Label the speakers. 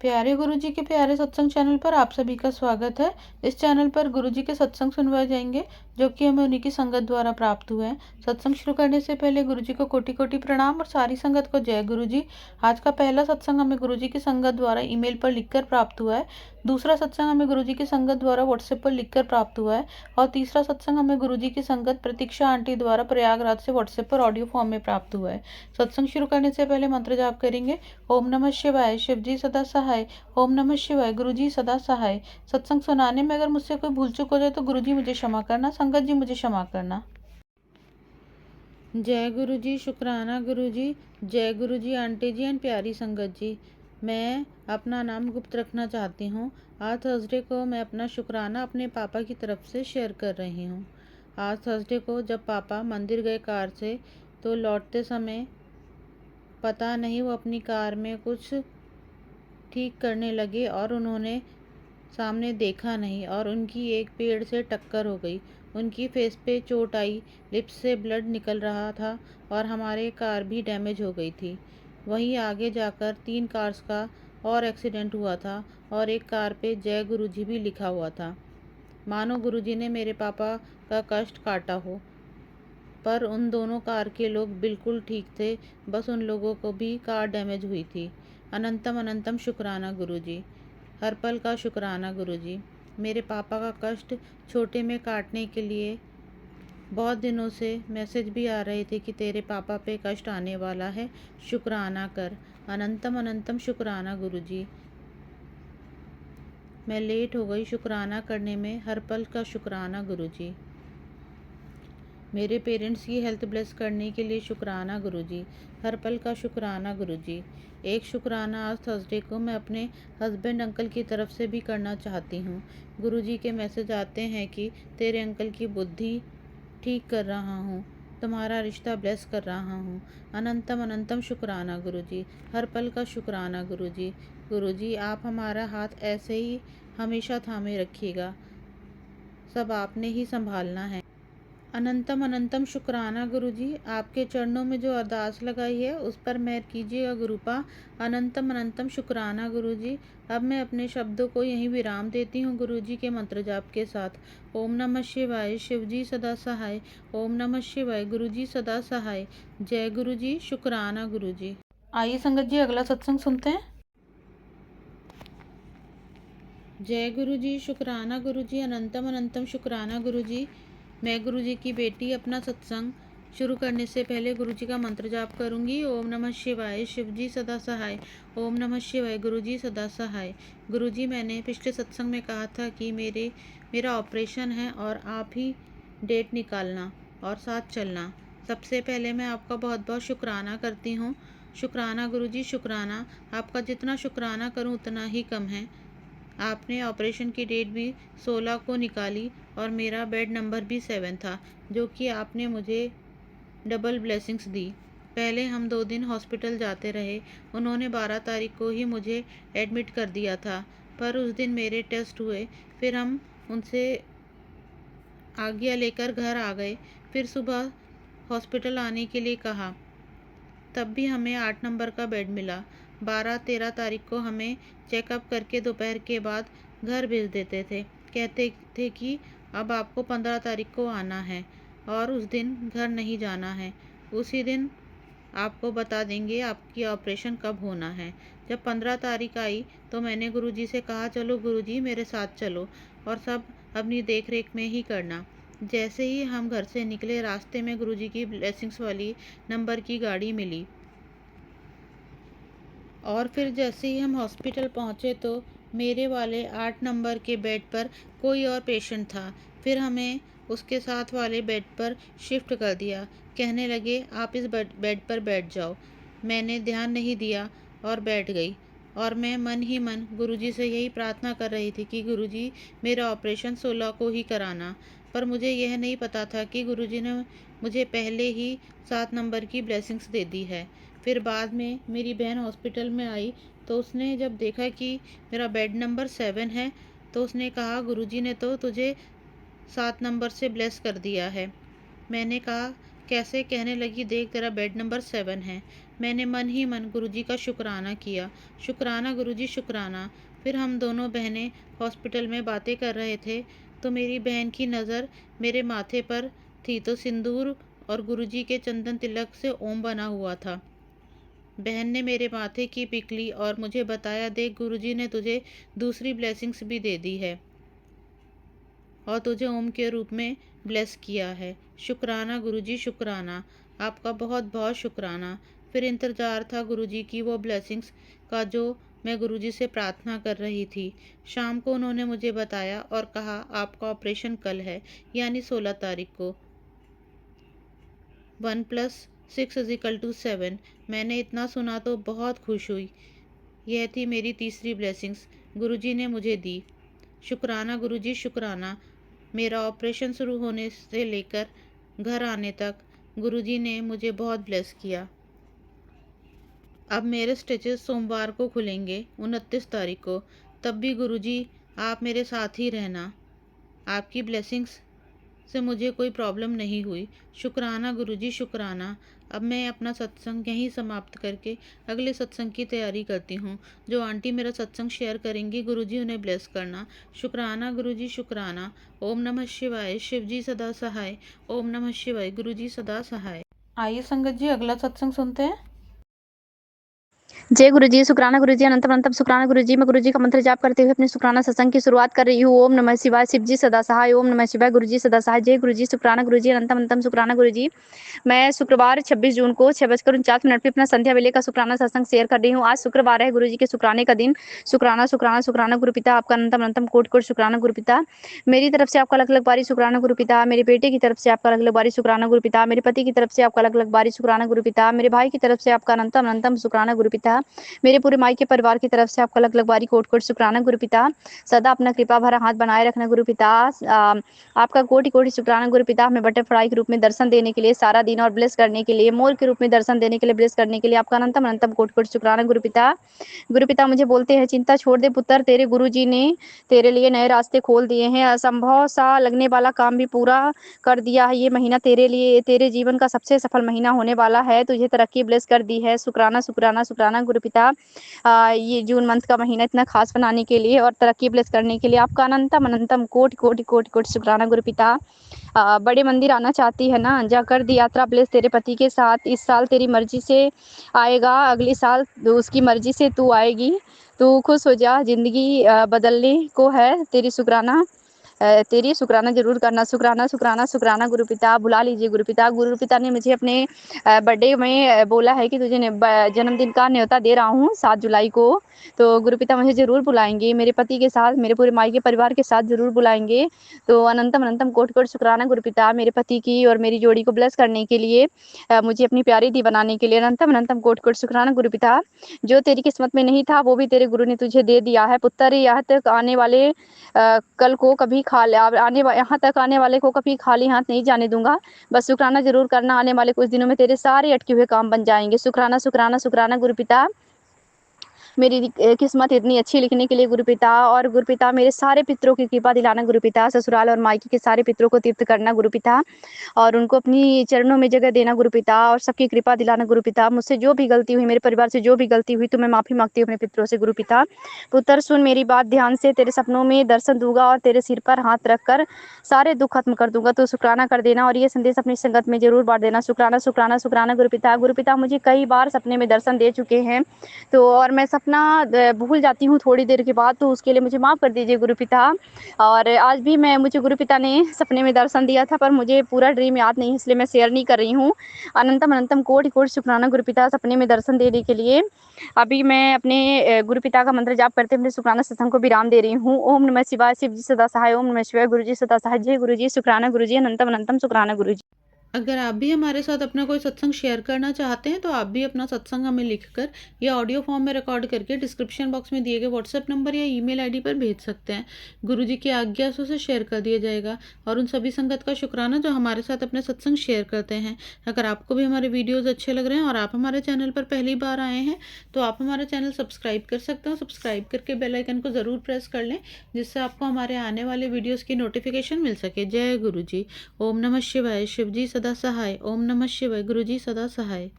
Speaker 1: प्यारे गुरुजी के प्यारे सत्संग चैनल पर आप सभी का स्वागत है। इस चैनल पर गुरुजी के सत्संग सुनवाए जाएंगे जो कि हमें उन्हीं की संगत द्वारा प्राप्त हुए हैं। सत्संग शुरू करने से पहले गुरुजी को कोटि कोटि प्रणाम और सारी संगत को जय गुरुजी। आज का पहला सत्संग हमें गुरुजी की संगत द्वारा ईमेल पर लिखकर प्राप्त हुआ है। दूसरा सत्संग हमें गुरुजी की संगत द्वारा व्हाट्सएप पर लिखकर प्राप्त हुआ है और तीसरा सत्संग हमें गुरुजी की संगत प्रतीक्षा आंटी द्वारा प्रयागराज से व्हाट्सएप पर ऑडियो फॉर्म में प्राप्त हुआ है। सत्संग शुरू करने से पहले मंत्र जाप करेंगे। ओम नमः शिवाय, शिवजी सदा सहाय। ओम नमः शिवाय, गुरुजी सदा सहाय। सत्संग सुनाने में अगर मुझसे कोई भूल चूक हो जाए तो गुरुजी मुझे क्षमा करना, संगत जी मुझे क्षमा करना। जय गुरुजी, शुक्राना गुरुजी, जय गुरुजी आंटी जी एंड प्यारी संगत जी। मैं अपना नाम गुप्त रखना चाहती हूँ। आज थर्सडे को मैं अपना शुक्राना अपने पापा की तरफ से शेयर कर रही हूँ। आज थर्सडे को जब पापा मंदिर गए कार से तो लौटते समय पता नहीं वो अपनी कार में कुछ ठीक करने लगे और उन्होंने सामने देखा नहीं और उनकी एक पेड़ से टक्कर हो गई। उनकी फेस पे चोट आई, लिप्स से ब्लड निकल रहा था और हमारे कार भी डैमेज हो गई थी। वहीं आगे जाकर 3 कार्स का और एक्सीडेंट हुआ था और एक कार पे जय गुरुजी भी लिखा हुआ था। मानो गुरुजी ने मेरे पापा का कष्ट काटा हो, पर उन दोनों कार के लोग बिल्कुल ठीक थे, बस उन लोगों को भी कार डैमेज हुई थी। अनंतम अनंतम शुक्राना गुरुजी, हर पल का शुक्राना गुरुजी। मेरे पापा का कष्ट छोटे में काटने के लिए बहुत दिनों से मैसेज भी आ रहे थे कि तेरे पापा पे कष्ट आने वाला है, शुक्राना कर। अनंतम अनंतम शुक्राना गुरुजी। मैं लेट हो गई शुक्राना करने में, हर पल का शुक्राना गुरुजी। मेरे पेरेंट्स की हेल्थ ब्लेस करने के लिए शुक्राना गुरुजी, हर पल का शुक्राना गुरुजी। एक शुक्राना आज थर्सडे को मैं अपने हस्बैंड अंकल की तरफ से भी करना चाहती हूँ। गुरुजी के मैसेज आते हैं कि तेरे अंकल की बुद्धि ठीक कर रहा हूँ, तुम्हारा रिश्ता ब्लेस कर रहा हूँ। अनंतम अनंतम शुक्राना गुरुजी, हर पल का शुक्राना गुरुजी। गुरुजी आप हमारा हाथ ऐसे ही हमेशा थामे रखिएगा, सब आपने ही संभालना है। अनंतम अनंतम शुक्राना गुरुजी, आपके चरणों में जो अरदास लगाई है उस पर मेहर कीजिएगा गुरुपा। अनंतम अनंतम शुक्राना गुरुजी। अब मैं अपने शब्दों को यहीं विराम देती हूँ गुरुजी के मंत्र जाप के साथ। ओम नमः शिवाय, शिवजी सदा सहाय। ओम नमः शिवाय, गुरुजी सदा सहाय। जय गुरुजी, शुक्राना गुरुजी। आइए संगत जी अगला सत्संग सुनते हैं। जय गुरुजी, शुक्राना गुरुजी, अनंतम अनंतम शुक्राना गुरुजी। मैं गुरुजी की बेटी अपना सत्संग शुरू करने से पहले गुरुजी का मंत्र जाप करूंगी। ओम नमः शिवाय, शिवजी सदा सहाय। ओम नमः शिवाय, गुरुजी सदा सहाय। गुरुजी मैंने पिछले सत्संग में कहा था कि मेरा ऑपरेशन है और आप ही डेट निकालना और साथ चलना। सबसे पहले मैं आपका बहुत बहुत शुक्राना करती हूँ। शुक्राना गुरुजी, शुक्राना। आपका जितना शुक्राना करूँ उतना ही कम है। आपने ऑपरेशन की डेट भी 16 को निकाली और मेरा बेड नंबर भी 7 था, जो कि आपने मुझे डबल ब्लेसिंग्स दी। पहले हम 2 दिन हॉस्पिटल जाते रहे। उन्होंने 12 तारीख को ही मुझे एडमिट कर दिया था, पर उस दिन मेरे टेस्ट हुए। फिर हम उनसे आज्ञा लेकर घर आ गए। फिर सुबह हॉस्पिटल आने के लिए कहा, तब भी हमें 8 नंबर का बेड मिला। 12-13 तारीख को हमें चेकअप करके दोपहर के बाद घर भेज देते थे। कहते थे कि अब आपको 15 तारीख को आना है और उस दिन घर नहीं जाना है। उसी दिन आपको बता देंगे आपकी ऑपरेशन कब होना है। जब 15 तारीख आई तो मैंने गुरुजी से कहा, चलो गुरुजी मेरे साथ चलो और सब अपनी देख रेख में ही करना। जैसे ही हम घर से निकले, रास्ते में गुरुजी की ब्लेसिंग्स वाली नंबर की गाड़ी मिली और फिर जैसे ही हम हॉस्पिटल पहुंचे तो मेरे वाले 8 नंबर के बेड पर कोई और पेशेंट था। फिर हमें उसके साथ वाले बेड पर शिफ्ट कर दिया। कहने लगे आप इस बेड पर बैठ जाओ। मैंने ध्यान नहीं दिया और बैठ गई और मैं मन ही मन गुरुजी से यही प्रार्थना कर रही थी कि गुरुजी मेरा ऑपरेशन 16 को ही कराना। पर मुझे यह नहीं पता था कि गुरुजी ने मुझे पहले ही 7 नंबर की ब्लेसिंग्स दे दी है। फिर बाद में मेरी बहन हॉस्पिटल में आई तो उसने जब देखा कि मेरा बेड नंबर 7 है तो उसने कहा, गुरुजी ने तो तुझे 7 नंबर से ब्लेस कर दिया है। मैंने कहा कैसे कहने लगी, देख तेरा बेड नंबर 7 है। मैंने मन ही मन गुरुजी का शुक्राना किया। शुक्राना गुरुजी शुक्राना। फिर हम दोनों बहनें हॉस्पिटल में बातें कर रहे थे तो मेरी बहन की नज़र मेरे माथे पर थी तो सिंदूर और गुरुजी के चंदन तिलक से ओम बना हुआ था। बहन ने मेरे माथे की पिक ली और मुझे बताया, देख गुरुजी ने तुझे दूसरी ब्लेसिंग्स भी दे दी है और तुझे ओम के रूप में ब्लेस किया है। शुक्राना गुरुजी शुक्राना। आपका बहुत बहुत शुक्राना। फिर इंतज़ार था गुरुजी की वो ब्लेसिंग्स का जो मैं गुरुजी से प्रार्थना कर रही थी। शाम को उन्होंने मुझे बताया और कहा, आपका ऑपरेशन कल है, यानी 16 तारीख को। 1+6=7। मैंने इतना सुना तो बहुत खुश हुई। यह थी मेरी तीसरी ब्लेसिंग्स गुरुजी ने मुझे दी। शुक्राना गुरुजी शुक्राना। मेरा ऑपरेशन शुरू होने से लेकर घर आने तक गुरुजी ने मुझे बहुत ब्लेस किया। अब मेरे स्टिचेस सोमवार को खुलेंगे, 29 तारीख को। तब भी गुरुजी आप मेरे साथ ही रहना। आपकी ब्लेसिंग्स से मुझे कोई प्रॉब्लम नहीं हुई। शुक्राना गुरुजी शुक्राना। अब मैं अपना सत्संग यहीं समाप्त करके अगले सत्संग की तैयारी करती हूँ। जो आंटी मेरा सत्संग शेयर करेंगी, गुरुजी उन्हें ब्लेस करना। शुक्राना गुरुजी शुक्राना। ओम नमः शिवाय। शिवजी सदा सहाय। ओम नमः शिवाय। गुरुजी सदा सहाय। आइए संगत जी अगला सत्संग सुनते हैं।
Speaker 2: जय गुरुजी। शुक्राना गुरुजी। अनंतम अनंतम शुक्राना गुरुजी। मैं गुरुजी का मंत्र जाप करते हुए अपने शुक्राना सत्संग की शुरुआत कर रही हूँ। ओम नमः शिवाय। शिवजी सदा सहाय। ओम नमः शिवाय। गुरुजी सदा सहाय। जय गुरुजी। शुक्राना गुरुजी। अनंतम अनंतम शुक्राना गुरुजी। मैं शुक्रवार 26 जून को 6:49 पे अपना संध्या वेले का शुक्राना सत्संग शेयर कर रही हूँ। आज शुक्रवार है, गुरुजी के शुक्राने का दिन। शुक्राना शुक्राना शुक्राना गुरुपिता। आपका अनंतम अनंतम कोटि कोटि शुक्राना गुरुपिता। मेरी तरफ से आपका अलग अलग बारी शुक्राना गुरुपिता। मेरे बेटे की तरफ से आपका अलग अलग बारी शुक्राना गुरुपिता। मेरे पति की तरफ से आपका अलग अलग बारी शुक्राना गुरुपिता। मेरे भाई की तरफ से आपका अनंतम अनंतम शुक्राना गुरुपिता। मेरे पूरे माई के परिवार की तरफ से आपका अलग अलग बारी कोटि कोटि शुक्राना गुरुपिता। सदा अपना कृपा भरा हाथ बनाए रखना गुरुपिता। आपका कोटि कोटि शुक्राना गुरुपिता। हमें बटरफ्लाई के रूप में दर्शन देने के लिए सारा दिन और ब्लेस करने के लिए, मोर के रूप में दर्शन देने के लिए, ब्लेस करने के लिए आपका अनंतम अनंतम कोटि कोटि शुक्राना गुरुपिता। गुरुपिता मुझे बोलते हैं, चिंता छोड़ दे पुत्र, तेरे गुरुजी ने तेरे लिए नए रास्ते खोल दिए हैं। असंभव सा लगने वाला काम भी पूरा कर दिया है। ये महीना तेरे लिए, तेरे जीवन का सबसे सफल महीना होने वाला है। तुझे तरक्की ब्लेस कर दी है। शुक्राना शुक्राना शुक्राना गुरुपिता। ये जून मंथ का महीना इतना खास बनाने के लिए और तरक्की ब्लेस करने के लिए आपका अनंतम अनंतम कोटि कोटि कोटि कोटि शुक्राना गुरुपिता। बड़े मंदिर आना चाहती है ना, जा कर दी यात्रा ब्लेस तेरे पति के साथ। इस साल तेरी मर्जी से आएगा, अगले साल उसकी मर्जी से तू आएगी। तू खुश हो जा, जिंदगी बदलने को है तेरी। शुक्राना तेरी शुक्राना जरूर करना। शुक्राना शुक्राना शुक्राना गुरुपिता। बुला लीजिए गुरुपिता। गुरुपिता ने मुझे अपने बर्थडे में बोला है कि तुझे जन्मदिन का न्योता दे रहा हूँ 7 जुलाई को। तो गुरुपिता मुझे जरूर बुलाएंगे, मेरे पति के साथ, मेरे पूरे माई के परिवार के साथ जरूर बुलाएंगे। तो अनंतम अनंतम कोटि कोटि शुक्राना गुरुपिता। मेरे पति की और मेरी जोड़ी को ब्लेस करने के लिए, मुझे अपनी प्यारी दी बनाने के लिए अनंतम अनंतम कोटि कोटि शुक्राना गुरुपिता। जो तेरी किस्मत में नहीं था वो भी तेरे गुरु ने तुझे दे दिया है पुत्र। यहाँ तक आने वाले कल को कभी यहाँ तक आने वाले को कभी खाली हाथ नहीं जाने दूंगा। बस शुक्राना जरूर करना, आने वाले कुछ दिनों में तेरे सारे अटके हुए काम बन जाएंगे। शुक्राना शुक्राना शुक्राना गुरुपिता। मेरी किस्मत इतनी अच्छी लिखने के लिए गुरुपिता। और गुरुपिता मेरे सारे पितरों की कृपा दिलाना गुरुपिता। ससुराल और मायके के सारे पितरों को तीर्थ करना गुरुपिता और उनको अपनी चरणों में जगह देना गुरुपिता और सबकी कृपा दिलाना गुरुपिता। मुझसे जो भी गलती हुई, मेरे परिवार से जो भी गलती हुई, तो मैं माफ़ी मांगती हूँ अपने पितरों से गुरुपिता। पुत्र सुन मेरी बात ध्यान से, तेरे सपनों में दर्शन दूंगा और तेरे सिर पर हाथ रखकर सारे दुख खत्म कर दूंगा। तो शुक्राना कर देना और ये संदेश अपनी संगत में जरूर बांट देना। शुक्राना शुक्राना शुक्राना गुरुपिता। गुरुपिता मुझे कई बार सपने में दर्शन दे चुके हैं, तो और मैं सपना भूल जाती हूँ थोड़ी देर के बाद, तो उसके लिए मुझे माफ़ कर दीजिए गुरुपिता। और आज भी मुझे गुरुपिता ने सपने में दर्शन दिया था, पर मुझे पूरा ड्रीम याद नहीं, इसलिए मैं शेयर नहीं कर रही हूँ। अनंतम अनंतम कोटि कोटि शुक्राना गुरुपिता सपने में दर्शन देने के लिए। अभी मैं अपने गुरुपिता का मंत्र जाप करते अपने शुक्राना सत्संग को विराम दे रही हूँ। ओम नमः शिवाय। शिवजी सदा सहाय। ओम नमः शिवाय। गुरुजी सदा सहाय। जय गुरुजी। शुक्राना गुरुजी। अनंतम अनंतम शुक्राना गुरुजी।
Speaker 1: अगर आप भी हमारे साथ अपना कोई सत्संग शेयर करना चाहते हैं तो आप भी अपना सत्संग हमें लिखकर या ऑडियो फॉर्म में रिकॉर्ड करके डिस्क्रिप्शन बॉक्स में दिए गए व्हाट्सएप नंबर या ईमेल आईडी पर भेज सकते हैं। गुरुजी की आज्ञा से उसे शेयर कर दिया जाएगा। और उन सभी संगत का शुक्राना जो हमारे साथ अपने सत्संग शेयर करते हैं। अगर आपको भी हमारे वीडियोज़ अच्छे लग रहे हैं और आप हमारे चैनल पर पहली बार आए हैं तो आप हमारा चैनल सब्सक्राइब कर सकते हैं। सब्सक्राइब करके बेल आइकन को ज़रूर प्रेस कर लें, जिससे आपको हमारे आने वाले वीडियोज़ की नोटिफिकेशन मिल सके। जय गुरु जी। ओम नमः शिवाय। शिवजी सदा सदा सहाय। ओम नमः शिवाय। गुरुजी सदा सहाय।